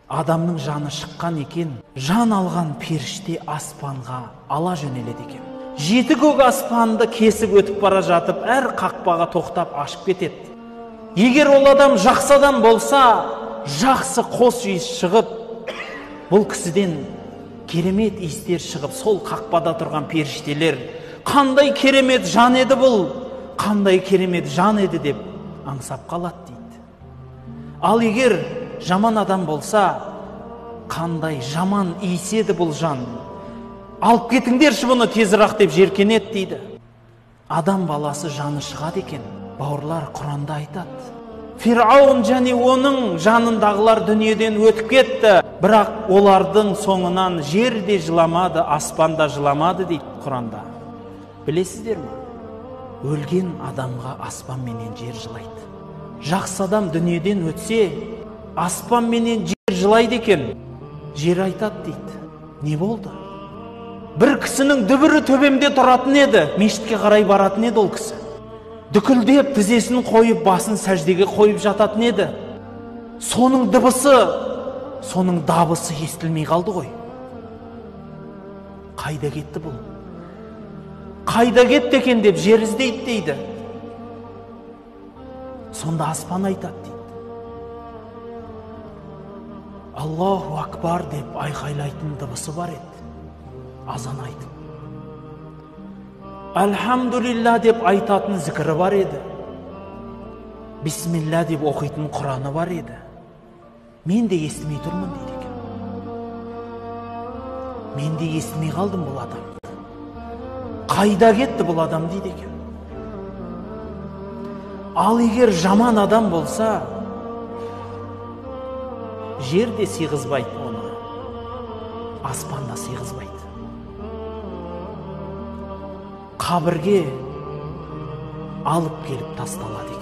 Адамның жаны шыққан екен, жан алған періште аспанға ала жөнеледі екен. 7 көк аспанды кесіп өтіп бара жатып, әр қақпаға тоқтап ашып кетеді. Егер ол адам жақсы адам болса, жақсы қос иіс шығып, бұл кісіден керемет иістер шығып, сол қақпада тұрған періштелер қандай керемет жан еді бұл, қандай керемет жан еді деп аңсап қалады дейді. Ал егер жаман адам болса, қандай жаман иіс еді бұл жан, алып кетіңдерші бұны тезірек деп жеркенеді дейді. Адам баласы жаны шығады екен. Бауырлар, Құранда айтады, Фирауын және оның жанындағылар дүниеден өтіп кетті, бірақ олардың соңынан жер де жыламады, аспан да жыламады дейді Құранда. Білесіздер ме? Өлген адамға аспан менен жер жылайды. Жақсы адам дүниеден өтсе, аспан менен жер жылайды екен. Жер айтады дейді. Не болды? Бір кісінің дүбірі төбемде тұратын еді, мешітке қарай баратын еді ол кісі. Дүкілдеп тізесін қойып, басын сәждеге қойып жататын еді. Соның дыбысы, соның дабысы естілмей қалды ғой. Қайда кетті бұл? Қайда кетті екен деп жер іздейді дейді. Сонда аспан айтады дейді. Аллаху акбар деп айқайлайтын дыбысы бар еді. Азан айтып. Альхамдулилла деп айтатын зікірі бар еді. Бисмилла деп оқитын Құраны бар еді. Мен де естімей тұрмын дейді екен. Мен де естімей қалдым бұл адамды. Қайда кетті бұл адам дейді екен. Ал егер жаман адам болса, жер де сыйғызбайды оны, аспан да сыйғызбайды. Қабірге алып келіп тасталады